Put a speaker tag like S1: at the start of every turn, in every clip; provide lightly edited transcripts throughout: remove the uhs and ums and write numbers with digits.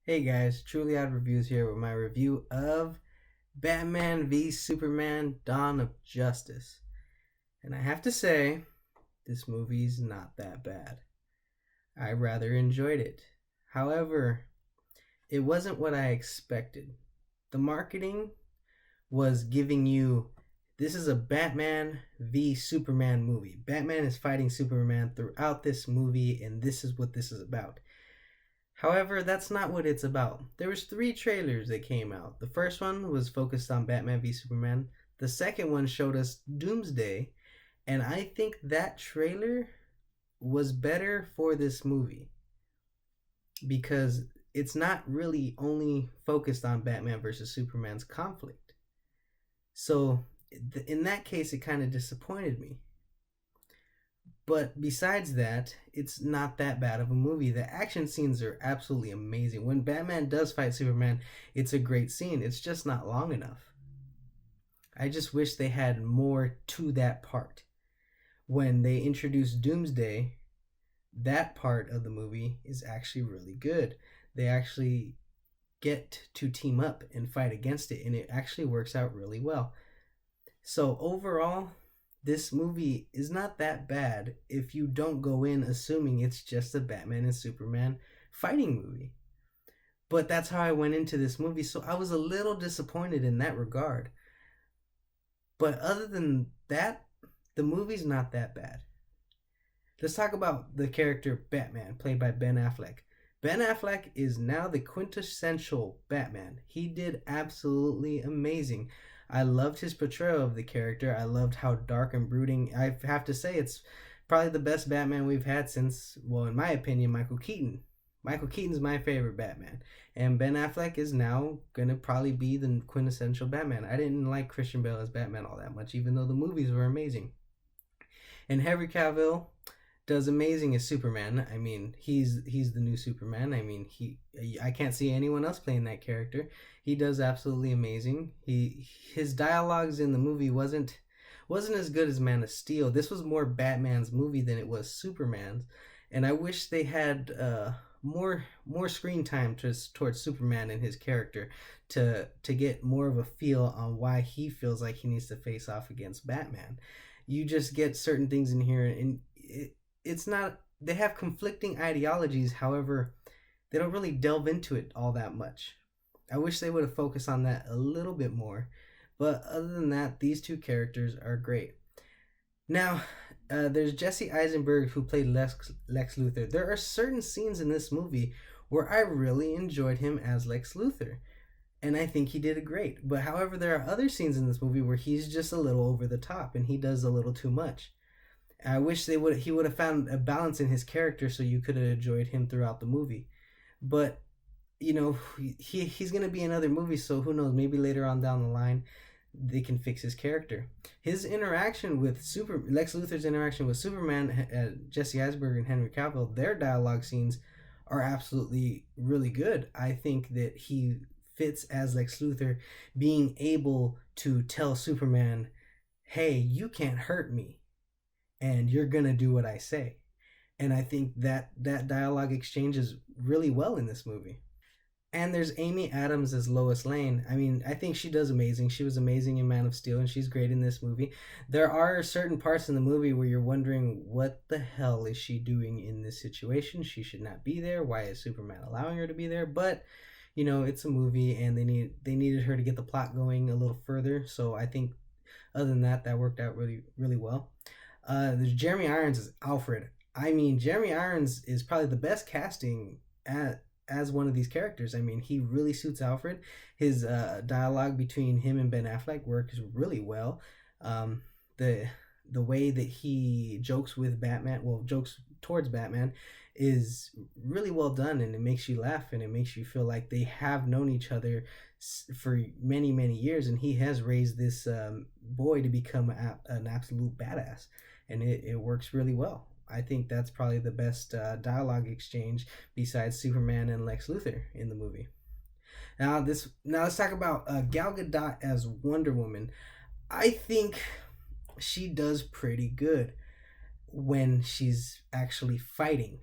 S1: Hey guys, Truly Odd Reviews here with my review of Batman v Superman Dawn of Justice. And I have to say, this movie's not that bad. I rather enjoyed it. However, it wasn't what I expected. The marketing was giving you this is a Batman v Superman movie. Batman is fighting Superman throughout this movie, and this is what this is about. However, that's not what it's about. There was three trailers that came out. The first one was focused on Batman v Superman. The second one showed us Doomsday, and I think that trailer was better for this movie because it's not really only focused on Batman versus Superman's conflict. So in that case, it kind of disappointed me. But besides that, it's not that bad of a movie. The action scenes are absolutely amazing. When Batman does fight Superman, it's a great scene. It's just not long enough. I just wish they had more to that part. When they introduced Doomsday, that part of the movie is actually really good. They actually get to team up and fight against it, and it actually works out really well. So overall, this movie is not that bad if you don't go in assuming it's just a Batman and Superman fighting movie. But that's how I went into this movie, so I was a little disappointed in that regard. But other than that, the movie's not that bad. Let's talk about the character Batman, played by Ben Affleck. Ben Affleck is now the quintessential Batman. He did absolutely amazing. I loved his portrayal of the character. I loved how dark and brooding. I have to say, it's probably the best Batman we've had since, well, in my opinion, Michael Keaton. Michael Keaton's my favorite Batman. And Ben Affleck is now going to probably be the quintessential Batman. I didn't like Christian Bale as Batman all that much, even though the movies were amazing. And Henry Cavill does amazing as Superman. I mean, he's the new Superman. I mean, I can't see anyone else playing that character. He does absolutely amazing. His dialogues in the movie wasn't as good as Man of Steel. This was more Batman's movie than it was Superman's, and I wish they had more screen time towards Superman and his character to get more of a feel on why he feels like he needs to face off against Batman. You just get certain things in here, and it's not, they have conflicting ideologies. However, they don't really delve into it all that much. I wish they would have focused on that a little bit more. But other than that, these two characters are great. Now, there's Jesse Eisenberg, who played Lex Luthor. There are certain scenes in this movie where I really enjoyed him as Lex Luthor, and I think he did it great. But however, there are other scenes in this movie where he's just a little over the top and he does a little too much. I wish he would have found a balance in his character so you could have enjoyed him throughout the movie. But you know, he's gonna be in other movies, so who knows? Maybe later on down the line, they can fix his character. His interaction with Lex Luthor's interaction with Superman, Jesse Eisenberg and Henry Cavill, their dialogue scenes are absolutely really good. I think that he fits as Lex Luthor, being able to tell Superman, "Hey, you can't hurt me, and you're gonna do what I say." And I think that dialogue exchanges really well in this movie. And there's Amy Adams as Lois Lane. I mean, I think she does amazing. She was amazing in Man of Steel, and she's great in this movie. There are certain parts in the movie where you're wondering, what the hell is she doing in this situation? She should not be there. Why is Superman allowing her to be there? But you know, it's a movie, and they needed her to get the plot going a little further. So I think, other than that, that worked out really, really well. There's Jeremy Irons as Alfred. I mean, Jeremy Irons is probably the best casting as one of these characters. I mean, he really suits Alfred. His dialogue between him and Ben Affleck works really well. The way that he jokes with Batman, well, jokes towards Batman, is really well done, and it makes you laugh, and it makes you feel like they have known each other for many, many years, and he has raised this boy to become an absolute badass, and it works really well. I think that's probably the best dialogue exchange besides Superman and Lex Luthor in the movie. Now let's talk about Gal Gadot as Wonder Woman. I think she does pretty good when she's actually fighting.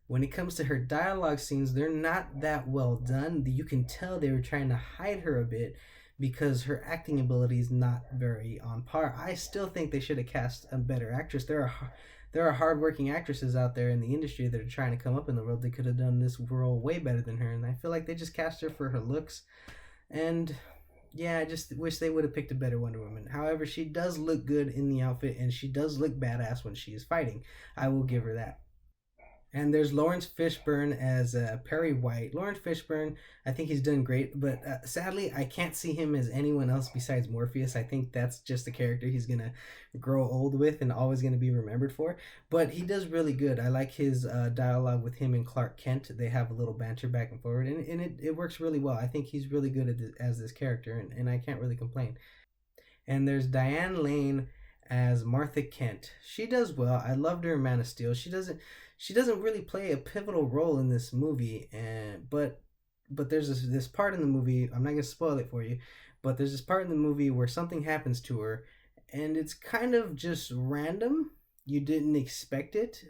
S1: When it comes to her dialogue scenes, they're not that well done. You can tell they were trying to hide her a bit because her acting ability is not very on par. I still think they should have cast a better actress. There are hardworking actresses out there in the industry that are trying to come up in the world. They could have done this role way better than her, and I feel like they just cast her for her looks. And yeah, I just wish they would have picked a better Wonder Woman. However, she does look good in the outfit, and she does look badass when she is fighting. I will give her that. And there's Laurence Fishburne as Perry White. Laurence Fishburne, I think he's done great, but sadly, I can't see him as anyone else besides Morpheus. I think that's just a character he's gonna grow old with and always gonna be remembered for. But he does really good. I like his dialogue with him and Clark Kent. They have a little banter back and forward, and it works really well. I think he's really good as this character, and I can't really complain. And there's Diane Lane as Martha Kent. She does well. I loved her in Man of Steel. She doesn't really play a pivotal role in this movie, and but there's this part in the movie. I'm not gonna spoil it for you, but there's this part in the movie where something happens to her, and it's kind of just random. You didn't expect it,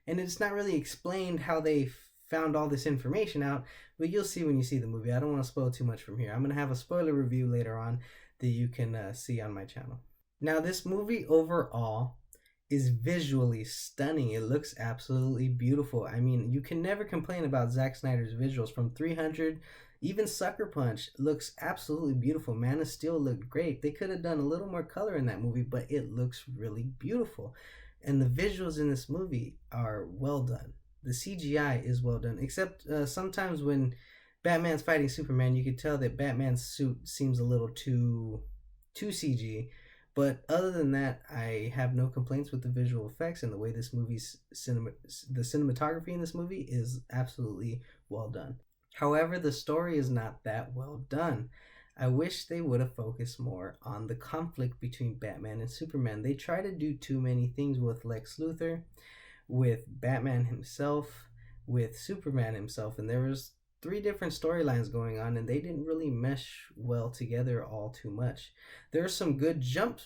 S1: and it's not really explained how they found all this information out. But you'll see when you see the movie. I don't want to spoil too much from here. I'm gonna have a spoiler review later on that you can see on my channel. Now, this movie overall is visually stunning. It looks absolutely beautiful. I mean, you can never complain about Zack Snyder's visuals from 300. Even Sucker Punch looks absolutely beautiful. Man of Steel looked great. They could have done a little more color in that movie, but it looks really beautiful. And the visuals in this movie are well done. The CGI is well done, except sometimes when Batman's fighting Superman, you could tell that Batman's suit seems a little too CG. But other than that, I have no complaints with the visual effects and the way this movie's the cinematography in this movie is absolutely well done. However, the story is not that well done. I wish they would have focused more on the conflict between Batman and Superman. They try to do too many things with Lex Luthor, with Batman himself, with Superman himself, and there was three different storylines going on, and they didn't really mesh well together all too much. There are some good jump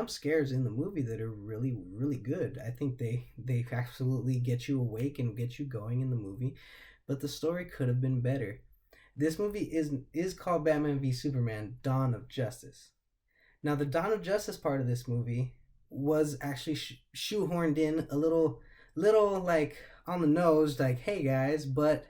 S1: scares in the movie that are really, really good. I think they absolutely get you awake and get you going in the movie, but the story could have been better. This movie is called Batman v Superman: Dawn of Justice. Now, the Dawn of Justice part of this movie was actually shoehorned in a little like on the nose, like, hey guys, but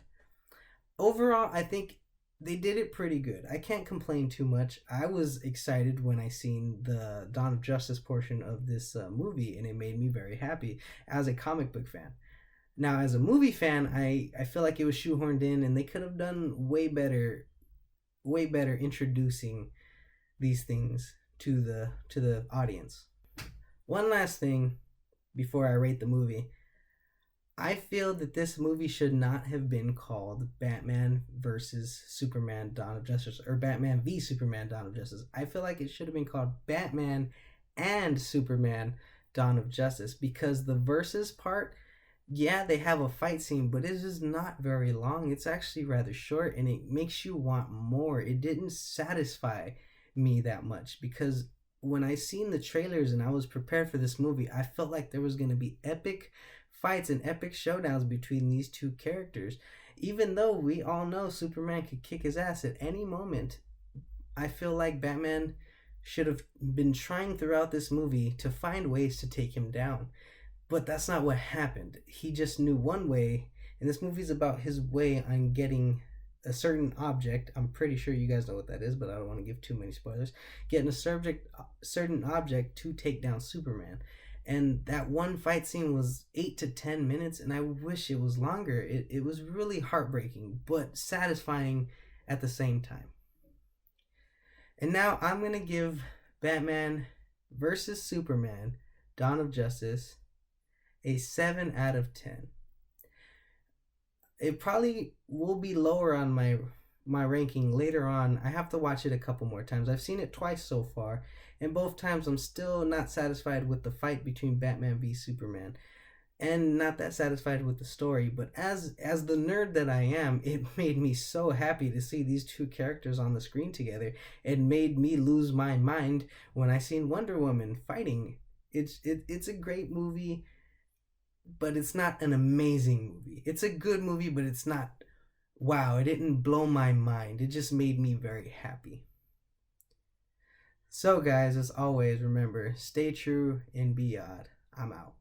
S1: overall, I think they did it pretty good. I can't complain too much. I was excited when I seen the Dawn of Justice portion of this movie, and it made me very happy as a comic book fan. Now, as a movie fan, I feel like it was shoehorned in, and they could have done way better introducing these things to the audience. One last thing before I rate the movie. I feel that this movie should not have been called Batman versus Superman Dawn of Justice or Batman v Superman Dawn of Justice. I feel like it should have been called Batman and Superman Dawn of Justice, because the versus part, yeah, they have a fight scene, but it is not very long. It's actually rather short, and it makes you want more. It didn't satisfy me that much, because when I seen the trailers and I was prepared for this movie, I felt like there was going to be epic fights and epic showdowns between these two characters. Even though we all know Superman could kick his ass at any moment, I feel like Batman should have been trying throughout this movie to find ways to take him down. But that's not what happened. He just knew one way, and this movie's about his way on getting a certain object. I'm pretty sure you guys know what that is, but I don't want to give too many spoilers. Getting a certain object to take down Superman. And that one fight scene was 8 to 10 minutes, and I wish it was longer. It was really heartbreaking, but satisfying at the same time. And now I'm going to give Batman versus Superman Dawn of Justice a 7 out of 10. It probably will be lower on my ranking later on. I have to watch it a couple more times. I've seen it twice so far, and both times I'm still not satisfied with the fight between Batman v Superman, and not that satisfied with the story. But as the nerd that I am, it made me so happy to see these two characters on the screen together. It made me lose my mind when I seen Wonder Woman fighting. It's a great movie. but it's not an amazing movie. It's a good movie, but it's not, wow, it didn't blow my mind. It just made me very happy. So, guys, as always, remember, stay true and be odd. I'm out.